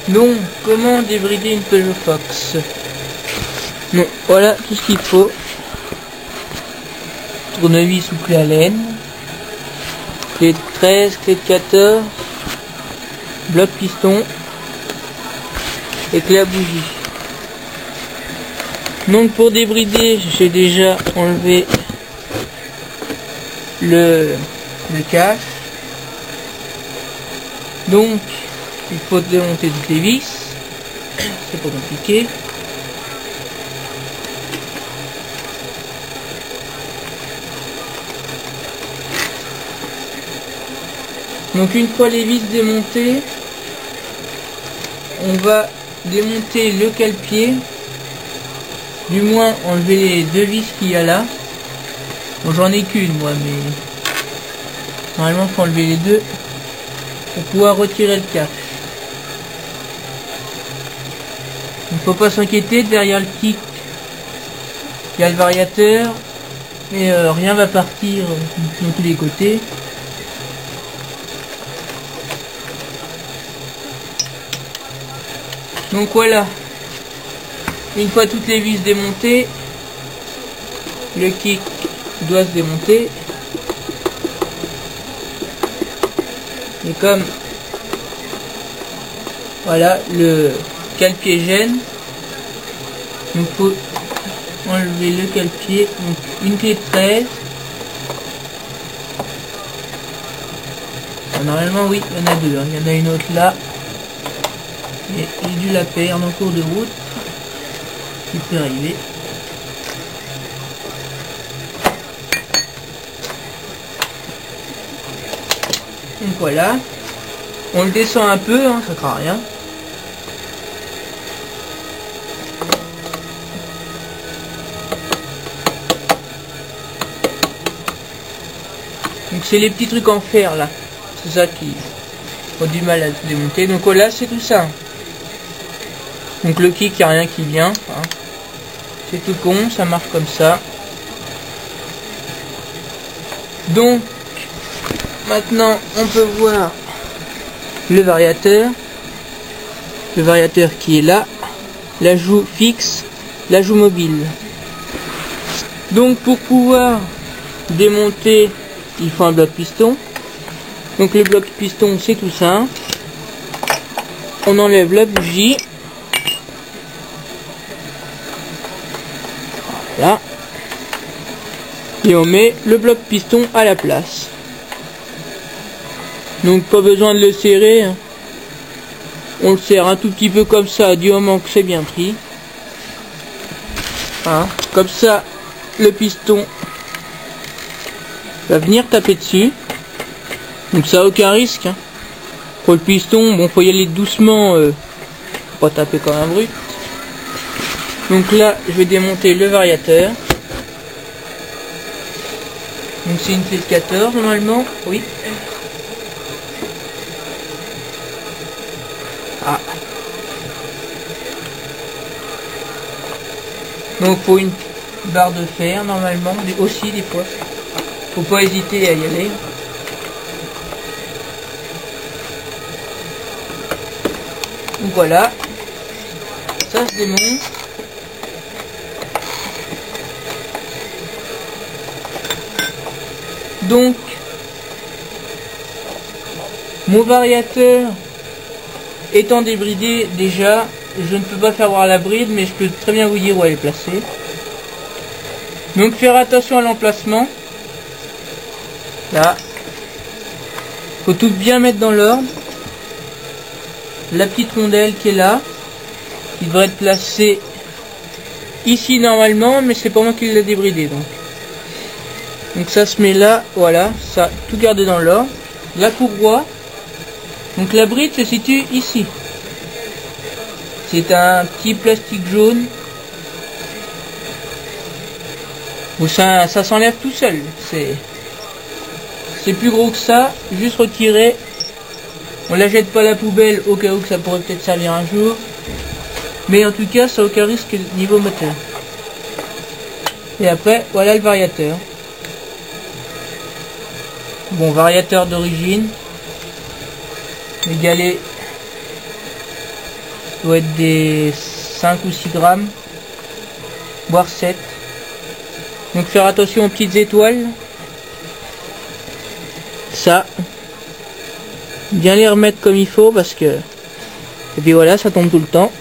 Donc, comment débrider une Peugeot Fox? Donc, voilà tout ce qu'il faut. Tournevis ou clé à laine. Clé de 13, clé de 14. Bloc piston. Et clé à bougie. Donc, pour débrider, j'ai déjà enlevé le cache. Donc, il faut démonter toutes les vis. C'est pas compliqué. Donc une fois les vis démontées, on va démonter le cale-pied, du moins enlever les deux vis qu'il y a là. Bon, j'en ai qu'une moi, mais normalement il faut enlever les deux pour pouvoir retirer le cache. Il ne faut pas s'inquiéter, derrière le kick il y a le variateur, mais rien va partir de tous les côtés. Donc voilà, une fois toutes les vis démontées, le kick doit se démonter. Et comme voilà, le cale-pied gêne, il faut enlever le cale-pied. Donc une clé de 13. Normalement oui, il y en a deux, hein. Il y en a une autre là. Et j'ai dû la perdre en cours de route. Il peut arriver. Donc voilà. On le descend un peu, hein, ça ne craint rien. Donc c'est les petits trucs en fer là. C'est ça qui ont du mal à se démonter. Donc voilà, c'est tout ça. Donc le kick, il n'y a rien qui vient. Hein. C'est tout con, ça marche comme ça. Donc, maintenant, on peut voir le variateur. Le variateur qui est là. L'ajout fixe, l'ajout mobile. Donc pour pouvoir démonter, il faut un bloc piston. Donc le bloc piston, c'est tout simple. On enlève la bougie. Là. Et on met le bloc piston à la place. Donc pas besoin de le serrer. Hein. On le serre un tout petit peu comme ça, du moment que c'est bien pris. Hein. Comme ça, le piston va venir taper dessus. Donc ça a aucun risque. Hein. Pour le piston, bon, faut y aller doucement. Faut pas taper comme un brut. Donc là, je vais démonter le variateur. Donc c'est une clé de 14 normalement, oui. Ah. Donc faut une barre de fer normalement, mais aussi des fois. Faut pas hésiter à y aller. Donc voilà. Ça se démonte. Donc, mon variateur étant débridé déjà, je ne peux pas faire voir la bride, mais je peux très bien vous dire où elle est placée. Donc faire attention à l'emplacement. Là, faut tout bien mettre dans l'ordre. La petite rondelle qui est là, qui devrait être placée ici normalement, mais c'est pas moi qui l'ai débridé donc ça se met là, voilà, ça, tout garder dans l'ordre. La courroie, donc la bride se situe ici. C'est un petit plastique jaune. Où ça s'enlève tout seul. C'est plus gros que ça, juste retirer. On la jette pas à la poubelle au cas où que ça pourrait peut-être servir un jour. Mais en tout cas, ça n'a aucun risque niveau moteur. Et après, voilà le variateur. Bon, variateur d'origine, égalé doit être des 5 ou 6 grammes, voire 7. Donc faire attention aux petites étoiles. Ça, bien les remettre comme il faut parce que, et puis voilà, ça tombe tout le temps.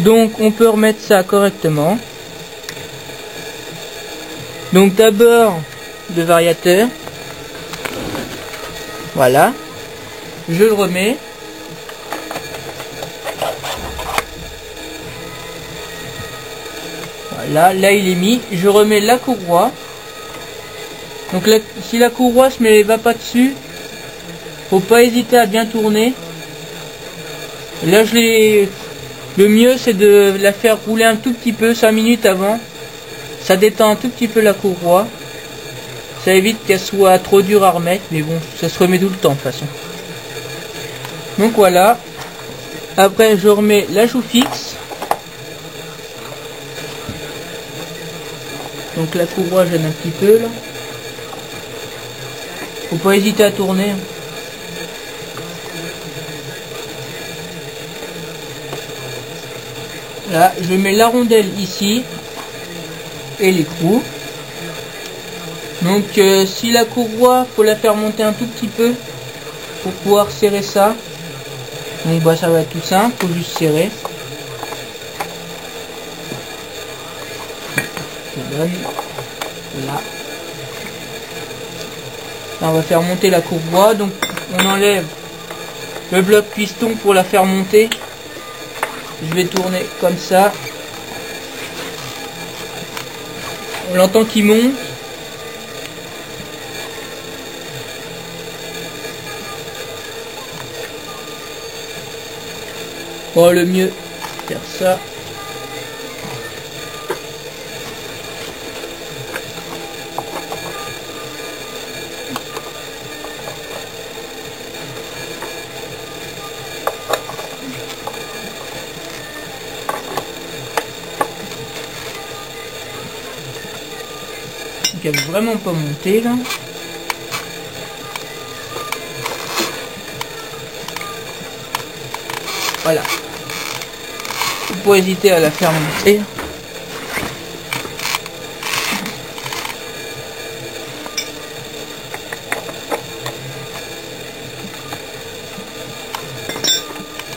Donc on peut remettre ça correctement. Donc d'abord le variateur. Voilà. Je le remets. Voilà, là il est mis. Je remets la courroie. Donc là, si la courroie ne va pas dessus, faut pas hésiter à bien tourner. Là le mieux c'est de la faire rouler un tout petit peu, 5 minutes avant. Ça détend un tout petit peu la courroie. Ça évite qu'elle soit trop dure à remettre, mais bon, ça se remet tout le temps de toute façon. Donc voilà. Après je remets la joue fixe. Donc la courroie gêne un petit peu là. Faut pas hésiter à tourner. Là, je mets la rondelle ici et l'écrou. Donc si la courroie, faut la faire monter un tout petit peu pour pouvoir serrer ça. Donc bah ça va être tout simple, faut juste serrer. Je donne. Là. Là on va faire monter la courroie, donc on enlève le bloc piston pour la faire monter. Je vais tourner comme ça. On l'entend qui monte. Bon, le mieux, faire ça. Donc elle veut vraiment pas monter là. Voilà. Faut pas hésiter à la faire monter.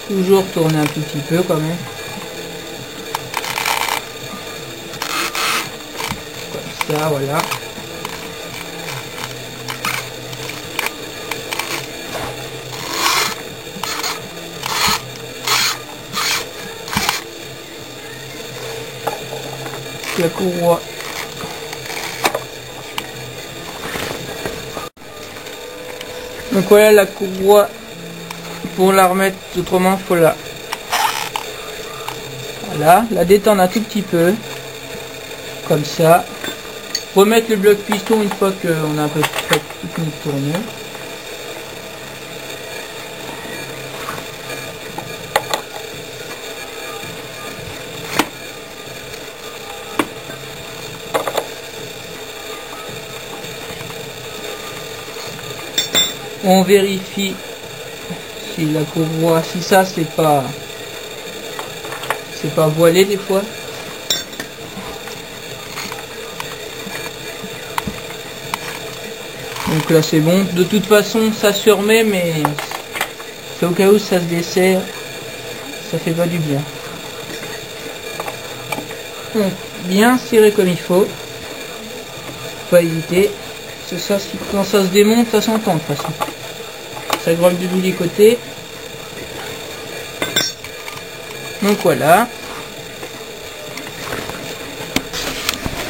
Toujours tourner un tout petit peu quand même. Comme ça, voilà. La courroie. Donc voilà la courroie. Pour la remettre autrement, faut la détendre un tout petit peu comme ça. Remettre le bloc piston une fois qu'on a un peu fait toute notre tournure. On vérifie si la courroie, si ça c'est pas voilé des fois. Donc là c'est bon. De toute façon ça se remet, mais c'est au cas où ça se dessert, ça fait pas du bien. Donc bien serré comme il faut. Pas hésiter. C'est ça, quand ça se démonte, ça s'entend de toute façon. Ça grogne de tous les côtés. Donc voilà.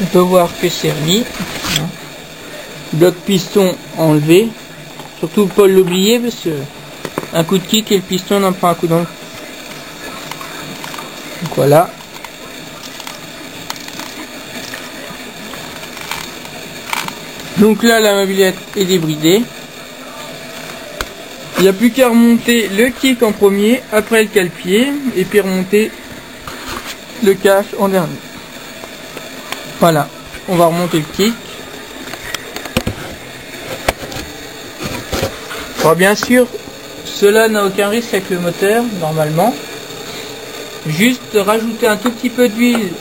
On peut voir que c'est remis. Bloc piston enlevé. Surtout pas l'oublier parce que un coup de kick et le piston en prend un coup dans le. Donc voilà. Donc là la mobilette est débridée. Il n'y a plus qu'à remonter le kick en premier, après le cale-pied, et puis remonter le cache en dernier. Voilà, on va remonter le kick. Alors bien sûr, Cela n'a aucun risque avec le moteur, normalement. Juste rajouter un tout petit peu d'huile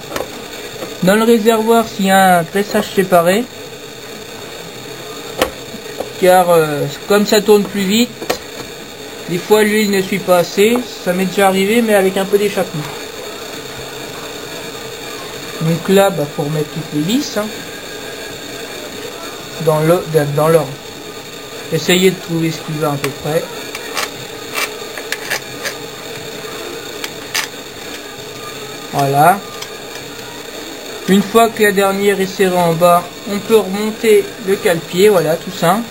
dans le réservoir s'il y a un pressage séparé. Car comme ça tourne plus vite, des fois l'huile ne suit pas assez. Ça m'est déjà arrivé, mais avec un peu d'échappement. Donc là, faut remettre toutes les vis hein, dans l'ordre. Essayez de trouver ce qui va à peu près. Voilà. Une fois que la dernière est serrée en bas, on peut remonter le cale-pied, voilà, tout simple.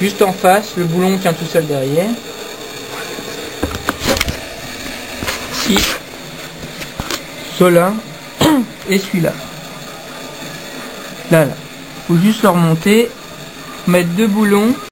Juste en face, le boulon tient tout seul derrière. Ici, cela et celui-là. Là. Faut juste le remonter, mettre deux boulons.